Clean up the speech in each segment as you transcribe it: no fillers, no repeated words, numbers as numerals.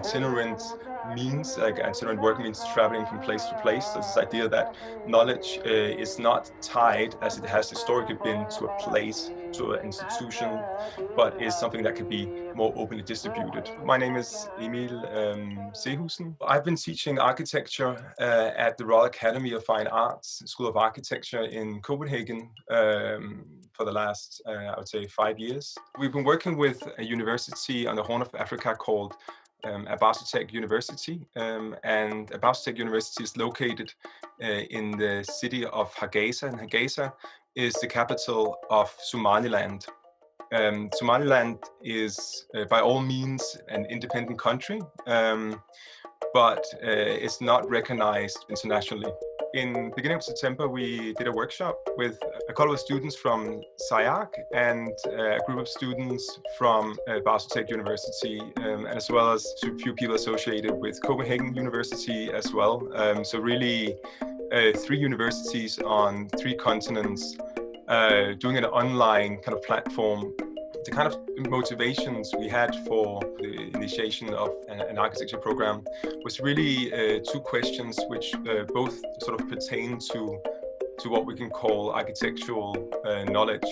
itinerant means, like itinerant work means traveling from place to place. So this idea that knowledge is not tied, as it has historically been, to a place, to an institution, but is something that could be more openly distributed. My name is Emil Seehusen. I've been teaching architecture at the Royal Academy of Fine Arts, School of Architecture in Copenhagen for the last, I would say, 5 years. We've been working with a university on the Horn of Africa called Abaarso Tech University, and Abaarso Tech University is located in the city of Hargeisa, and Hargeisa is the capital of Somaliland. Somaliland is by all means an independent country, but it's not recognized internationally. In the beginning of September, we did a workshop with a couple of students from SCI-Arc and a group of students from Abaarso Tech University, and as well as a few people associated with Copenhagen University as well. So really 3 universities on 3 continents doing an online kind of platform. The kind of motivations we had for the initiation of an architecture program was really 2 questions which both sort of pertain to what we can call architectural knowledge.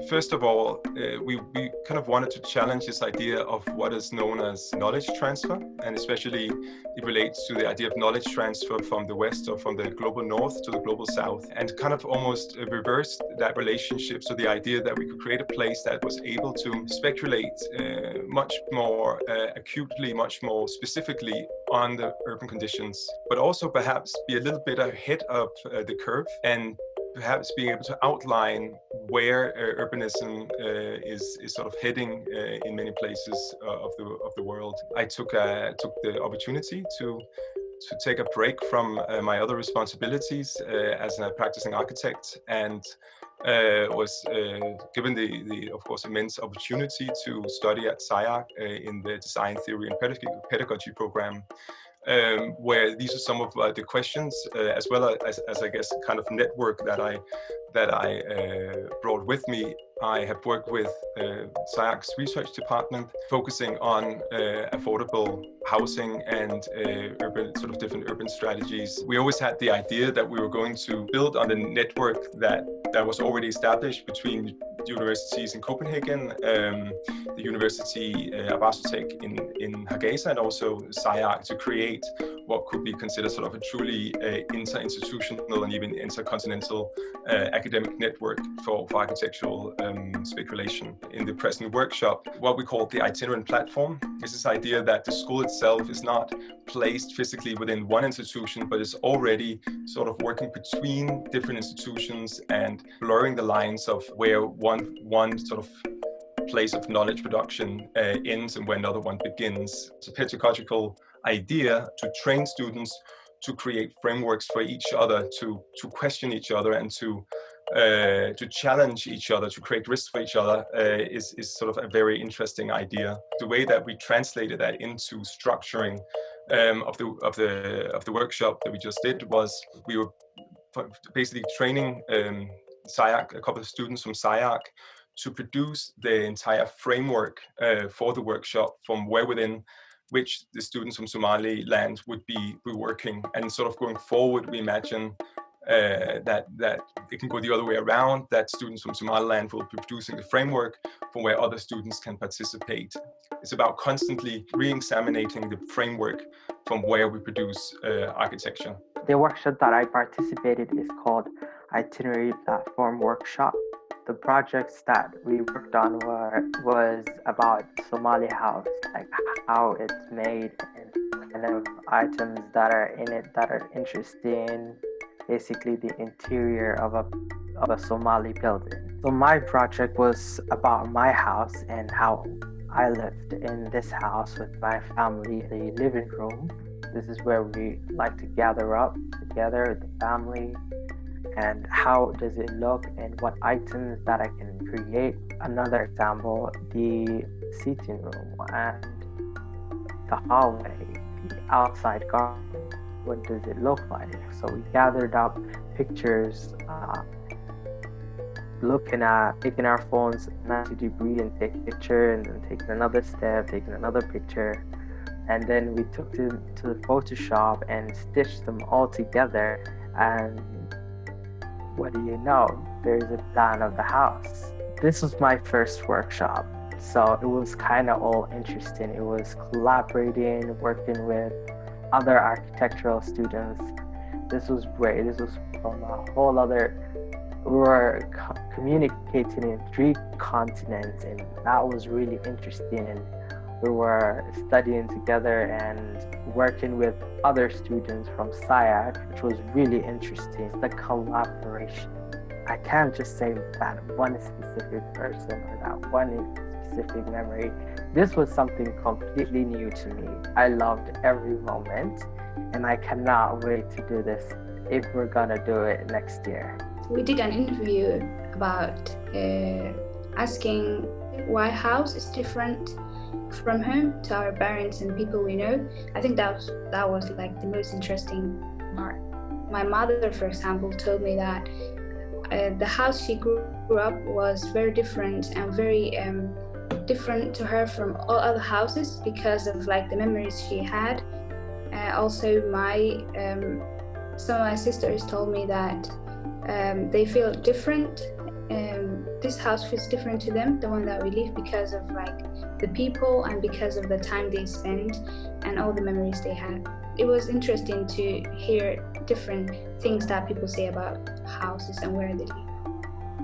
First of all, we kind of wanted to challenge this idea of what is known as knowledge transfer, and especially it relates to the idea of knowledge transfer from the West or from the global North to the global South, and kind of almost reverse that relationship. So the idea that we could create a place that was able to speculate much more acutely, much more specifically on the urban conditions, but also perhaps be a little bit ahead of the curve and perhaps being able to outline where urbanism is sort of heading in many places of the world. I took the opportunity to take a break from my other responsibilities as a practicing architect, and was given the of course immense opportunity to study at SCI-Arc in the Design Theory and Pedagogy program. Where these are some of the questions, as well as I guess kind of network that I brought with me. I have worked with SCI-Arc's research department, focusing on affordable housing and different urban strategies. We always had the idea that we were going to build on the network that was already established between universities in Copenhagen, the university Abaarso Tech in Hargeisa, and also SCI-Arc, to create what could be considered sort of a truly inter-institutional and even intercontinental academic network for architectural speculation. In the present workshop, what we call the Itinerant Platform is this idea that the school itself is not placed physically within one institution, but is already sort of working between different institutions and blurring the lines of where one sort of place of knowledge production ends and where another one begins. It's a pedagogical idea to train students to create frameworks for each other, to question each other, and to challenge each other, to create risks for each other is sort of a very interesting idea. The way that we translated that into structuring of the workshop that we just did was we were basically training SCI-Arc, a couple of students from SCI-Arc, to produce the entire framework for the workshop, from within which the students from Somaliland would be working. And sort of going forward, we imagine that it can go the other way around, that students from Somaliland will be producing the framework from where other students can participate. It's about constantly re-examining the framework from where we produce architecture. The workshop that I participated is called Itinerant Platform Workshop. The projects that we worked on was about Somali house, like how it's made and kind of items that are in it that are interesting, basically the interior of a Somali building. So my project was about my house and how I lived in this house with my family, the living room. This is where we like to gather up together, the family, and how does it look and what items that I can create. Another example, the sitting room and the hallway, the outside garden. What does it look like? So we gathered up pictures, taking our phones, not to debris, and take a picture, and then taking another step, taking another picture, And then we took them to the Photoshop and stitched them all together. And what do you know? There's a plan of the house. This was my first workshop. So it was kind of all interesting. It was collaborating, working with other architectural students. This was great. This was from a whole other, we were communicating in 3 continents, and that was really interesting. And we were studying together and working with other students from SCI-Arc, which was really interesting. The collaboration. I can't just say that one specific person or that one specific memory. This was something completely new to me. I loved every moment, and I cannot wait to do this if we're gonna do it next year. We did an interview about asking why house is different from home to our parents and people we know. I think that was like the most interesting part. My mother, for example, told me that the house she grew up was very different and very different to her from all other houses because of like the memories she had. Also, some of my sisters told me that they feel different. This house feels different to them, the one that we live, because of like the people and because of the time they spend and all the memories they had. It was interesting to hear different things that people say about houses and where they live.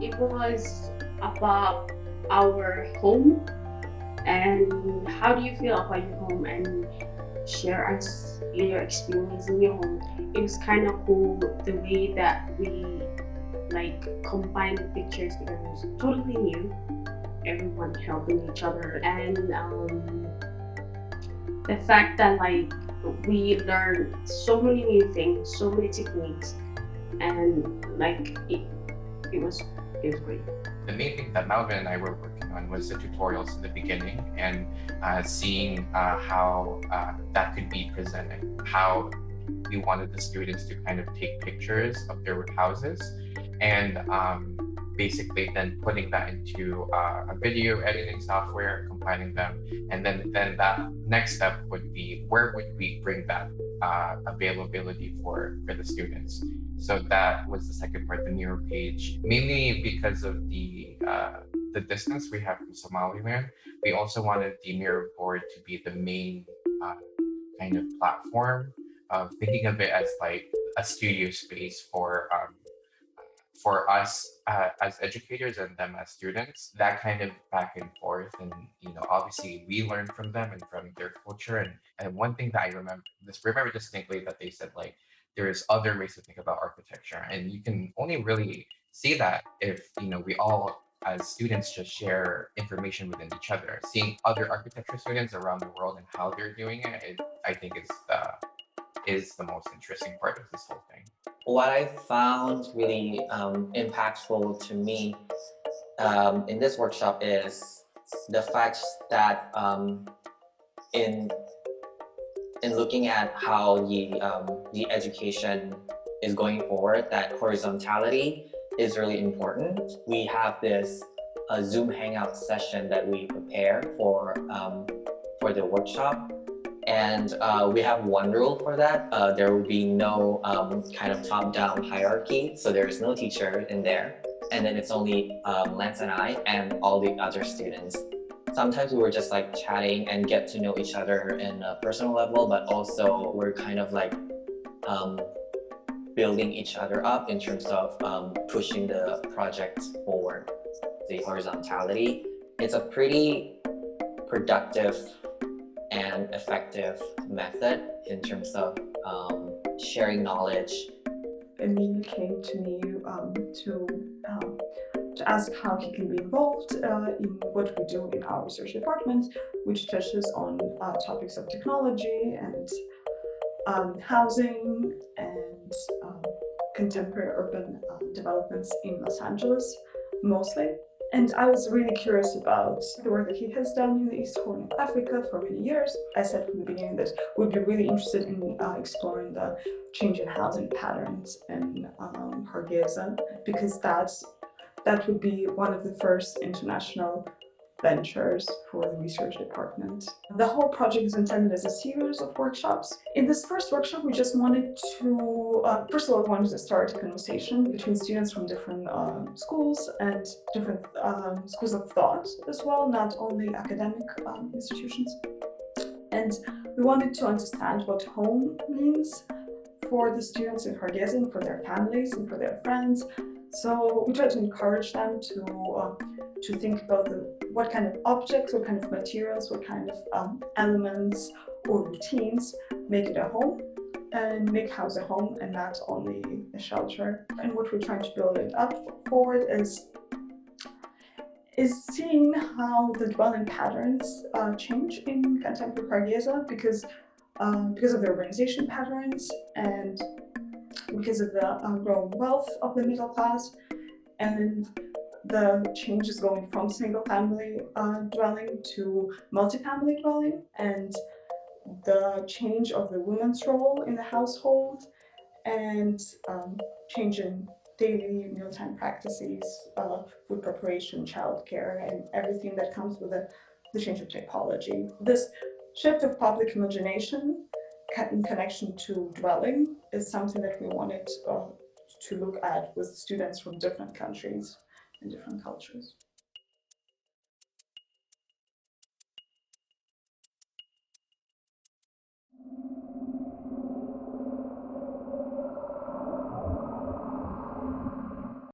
It was about our home and how do you feel about your home, and share us your experience in your home. It was kind of cool the way that we like combined the pictures because it was totally new, everyone helping each other, and the fact that like we learned so many new things, so many techniques, and like it was great. The main thing that Melvin and I were working on was the tutorials in the beginning and seeing how that could be presented, how we wanted the students to kind of take pictures of their houses and basically then putting that into a video editing software, compiling them, and then that next step would be where would we bring that availability for the students. So that was the second part, the mirror page, mainly because of the distance we have from Somaliland. We also wanted the mirror board to be the main kind of platform of thinking of it as like a studio space for us as educators and them as students. That kind of back and forth, and obviously we learn from them and from their culture. And one thing that I remember distinctly that they said like there's other ways to think about architecture, and you can only really see that if we all as students just share information within each other. Seeing other architecture students around the world and how they're doing it, I think is the most interesting part of this whole thing. What I found really impactful to me in this workshop is the fact that in looking at how the education is going forward, that horizontality is really important. We have this Zoom Hangout session that we prepare for the workshop. And we have one rule for that. There will be no kind of top-down hierarchy. So there is no teacher in there. And then it's only Lance and I and all the other students. Sometimes we were just like chatting and get to know each other in a personal level, but also we're kind of like building each other up in terms of pushing the project forward, the horizontality. It's a pretty productive and effective method in terms of sharing knowledge. Emil came to me to ask how he can be involved in what we do in our research department, which touches on topics of technology and housing and contemporary urban developments in Los Angeles, mostly. And I was really curious about the work that he has done in the East Horn of Africa for many years. I said from the beginning that we'd be really interested in exploring the change in housing patterns in Hargeisa, because that would be one of the first international ventures for the research department. The whole project is intended as a series of workshops. In this first workshop, we just wanted to, first of all, we wanted to start a conversation between students from different schools and different schools of thought as well, not only academic institutions. And we wanted to understand what home means for the students in Hargeisa and for their families and for their friends. So we tried to encourage them to think about what kind of objects, what kind of materials, what kind of elements or routines make it a home and make house a home and not only a shelter. And what we're trying to build it up for is seeing how the dwelling patterns change in contemporary Hargeisa because of the urbanization patterns and because of the growing wealth of the middle class and the changes going from single-family dwelling to multi-family dwelling and the change of the woman's role in the household and change in daily mealtime practices, food preparation, childcare, and everything that comes with the change of typology. This shift of public imagination in connection to dwelling is something that we wanted to look at with students from different countries and different cultures.